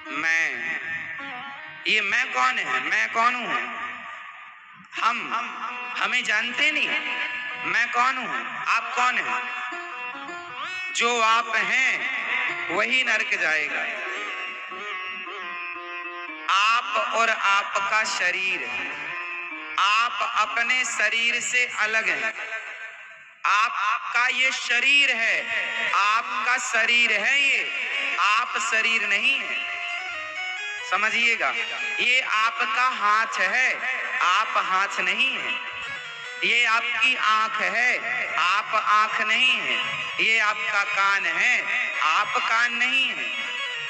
मैं, ये मैं कौन है? मैं कौन हूँ? हमें जानते नहीं मैं कौन हूँ? आप कौन है? जो आप हैं वही नरक जाएगा। आप और आपका शरीर, आप अपने शरीर से अलग हैं। आपका ये शरीर है, आपका शरीर है ये, आप शरीर नहीं है। समझिएगा, ये आपका हाथ है, आप हाथ नहीं है। ये आपकी आंख है, आप आंख नहीं है। ये आपका कान है, आप कान नहीं है।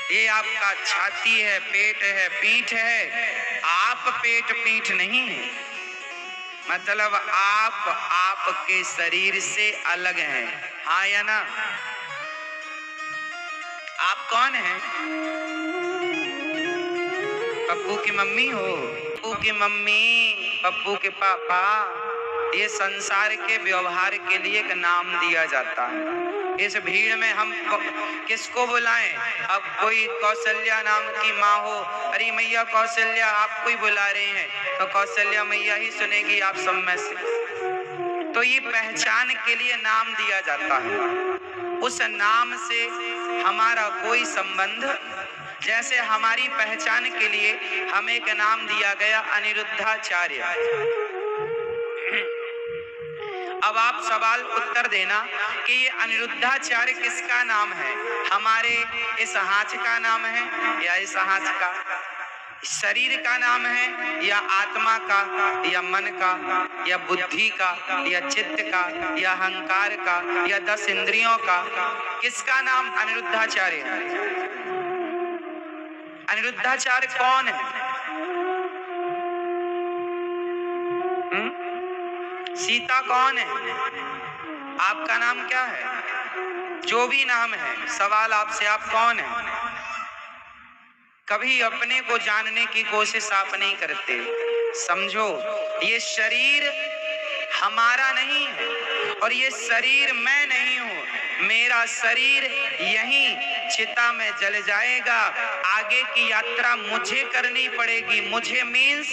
ये आपका छाती है, पेट है, पीठ है, आप पेट पीठ नहीं है। मतलब आप आपके शरीर से अलग हैं। हाँ या ना? आप कौन हैं? पप्पू की मम्मी हो? पप्पू की मम्मी, पप्पू के पापा, ये संसार के व्यवहार के लिए एक नाम दिया जाता है। इस भीड़ में हम किसको बुलाएं? अब कोई कौशल्या नाम की माँ हो, अरे मैया कौशल्या आपको ही बुला रहे हैं, तो कौशल्या मैया ही सुनेगी आप सब में से। तो ये पहचान के लिए नाम दिया जाता है। उस नाम से हमारा कोई संबंध, जैसे हमारी पहचान के लिए हमें एक नाम दिया गया अनिरुद्धाचार्य। अब आप सवाल उत्तर देना कि ये अनिरुद्धाचार्य किसका नाम है? हमारे इस हाथ का नाम है या इस हाथ का? शरीर का नाम है या आत्मा का या मन का या बुद्धि का या चित्त का या अहंकार का या 10 इंद्रियों का? किसका नाम अनिरुद्धाचार्य है? अनिरुद्धाचार्य कौन है? सीता कौन है? आपका नाम क्या है? जो भी नाम है, सवाल आपसे, आप कौन है? कभी अपने को जानने की कोशिश आप नहीं करते। समझो, ये शरीर हमारा नहीं है और ये शरीर मैं नहीं हूँ। मेरा शरीर यहीं चिता में जल जाएगा। आगे की यात्रा मुझे करनी पड़ेगी। मुझे मीन्स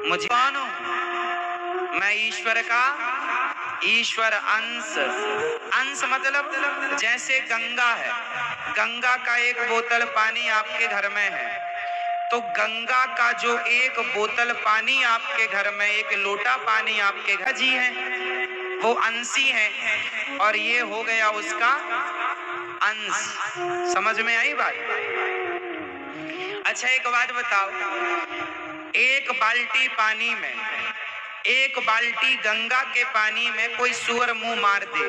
मुझे कौन हूँ? मैं ईश्वर का ईश्वर अंश। अंश मतलब जैसे गंगा है, गंगा का एक बोतल पानी आपके घर में है, तो गंगा का जो एक बोतल पानी आपके घर में, एक लोटा पानी आपके घर जी है, वो अंशी है और ये हो गया उसका अंश। समझ में आई बात? अच्छा एक बात बताओ, एक बाल्टी पानी में, एक बाल्टी गंगा के पानी में कोई सूअर मुंह मार दे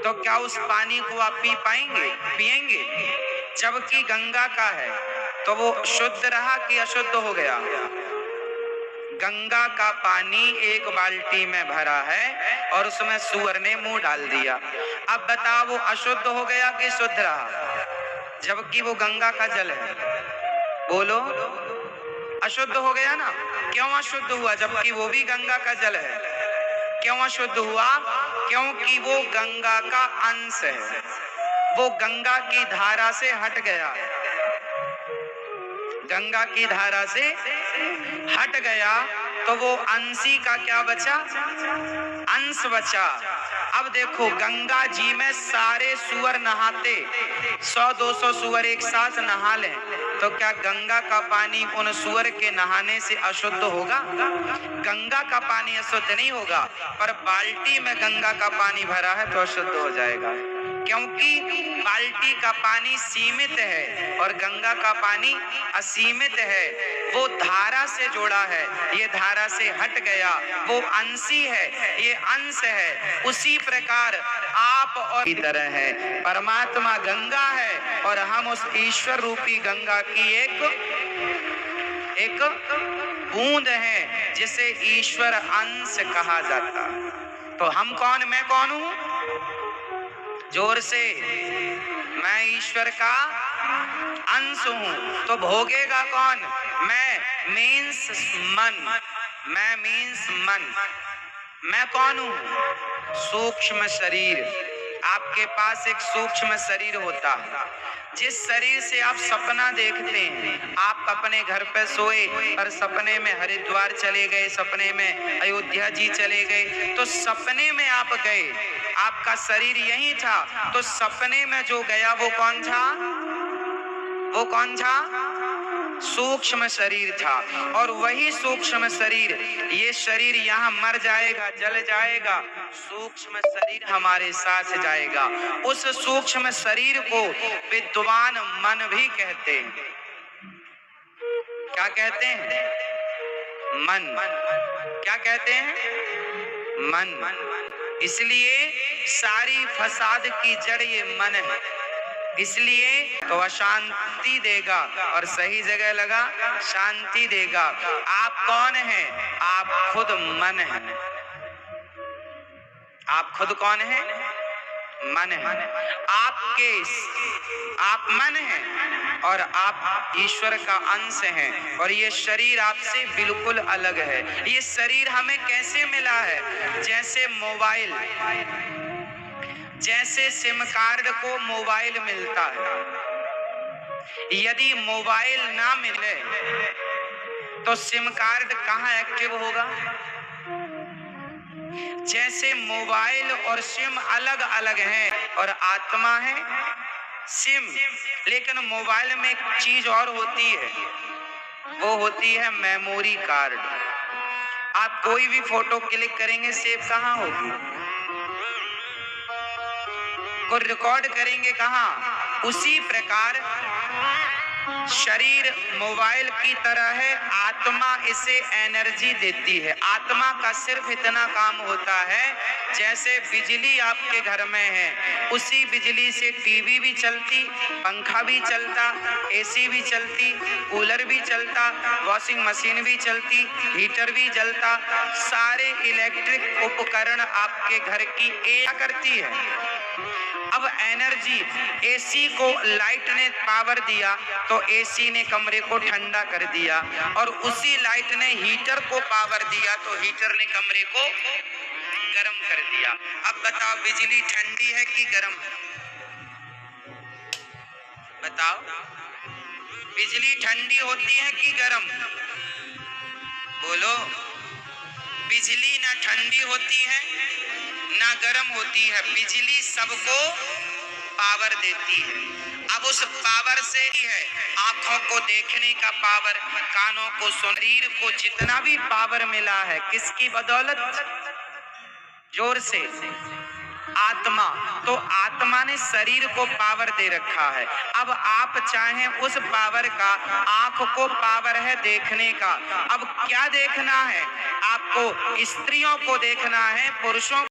तो क्या उस पानी को आप पी पाएंगे? पिएंगे? जबकि गंगा का है तो वो शुद्ध रहा कि अशुद्ध हो गया? गंगा का पानी एक बाल्टी में भरा है और उसमें सूअर ने मुंह डाल दिया। अब बताओ वो अशुद्ध हो गया कि शुद्ध रहा? जबकि वो गंगा का जल है। बोलो, अशुद्ध हो गया ना? क्यों अशुद्ध हुआ? जबकि वो भी गंगा का जल है। क्यों अशुद्ध हुआ? क्योंकि वो गंगा का अंश है, वो गंगा की धारा से हट गया। गंगा की धारा से हट गया तो वो अंशी का क्या बचा? अंश बचा। अब देखो, गंगा जी में सारे सूअर नहाते, 100-200 सूअर एक साथ नहा लें तो क्या गंगा का पानी उन सूअर के नहाने से अशुद्ध होगा? गंगा का पानी अशुद्ध नहीं होगा, पर बाल्टी में गंगा का पानी भरा है तो अशुद्ध हो जाएगा, क्योंकि बाल्टी का पानी सीमित है और गंगा का पानी असीमित है। वो धारा से जोड़ा है, ये धारा से हट गया, वो अंशी है, ये अंश है। उसी प्रकार आप और की तरह है, परमात्मा गंगा है और हम उस ईश्वर रूपी गंगा की एक बूंद है जिसे ईश्वर अंश कहा जाता है। तो हम कौन? मैं कौन हूं? जोर से, मैं ईश्वर का अंश हूं। तो भोगेगा कौन? मैं मीन्स मन, मैं मीन्स मन। मैं कौन हूं? सूक्ष्म शरीर। आपके पास एक सूक्ष्म शरीर होता है, जिस शरीर से आप सपना देखते हैं। आप अपने घर पे सोए और सपने में हरिद्वार चले गए, सपने में अयोध्या जी चले गए, तो सपने में आप गए, आपका शरीर यही था, तो सपने में जो गया वो कौन था? वो कौन था? सूक्ष्म शरीर था। और वही सूक्ष्म शरीर, ये शरीर यहाँ मर जाएगा, जल जाएगा, सूक्ष्म शरीर हमारे साथ जाएगा। उस सूक्ष्म शरीर को विद्वान मन भी कहते हैं। क्या कहते हैं? मन। क्या कहते हैं? मन। इसलिए सारी फसाद की जड़ ये मन है। इसलिए तो अशांति देगा और सही जगह लगा शांति देगा। आप कौन हैं? आप खुद मन हैं। आप खुद कौन हैं? मन है। आप मन हैं और आप ईश्वर का अंश हैं, और ये शरीर आपसे बिल्कुल अलग है। ये शरीर हमें कैसे मिला है? जैसे मोबाइल, जैसे सिम कार्ड को मोबाइल मिलता है, यदि मोबाइल ना मिले तो सिम कार्ड कहाँ एक्टिव होगा? जैसे मोबाइल और सिम अलग अलग हैं और आत्मा है सिम, लेकिन मोबाइल में एक चीज और होती है, वो होती है मेमोरी कार्ड। आप कोई भी फोटो क्लिक करेंगे, सेव कहाँ होगी? को रिकॉर्ड करेंगे कहाँ? उसी प्रकार शरीर मोबाइल की तरह है, आत्मा इसे एनर्जी देती है। आत्मा का सिर्फ इतना काम होता है, जैसे बिजली आपके घर में है, उसी बिजली से टीवी भी चलती, पंखा भी चलता, एसी भी चलती, कूलर भी चलता, वॉशिंग मशीन भी चलती, हीटर भी जलता। सारे इलेक्ट्रिक उपकरण आपके घर की क्या करती है? अब एनर्जी, एसी को लाइट ने पावर दिया तो एसी ने कमरे को ठंडा कर दिया, और उसी लाइट ने हीटर को पावर दिया तो हीटर ने कमरे को गर्म कर दिया। अब बताओ, बिजली ठंडी है कि गर्म है? बताओ, बिजली ठंडी होती है कि गर्म? बोलो। बिजली ना ठंडी होती है ना गर्म होती है, बिजली सबको पावर देती है। अब उस पावर से ही है आंखों को देखने का पावर, कानों को, शरीर को जितना भी पावर मिला है, किसकी बदौलत? जोर से आत्मा। तो आत्मा ने शरीर को पावर दे रखा है। अब आप चाहें उस पावर का, आंख को पावर है देखने का, अब क्या देखना है आपको? स्त्रियों को देखना है, पुरुषों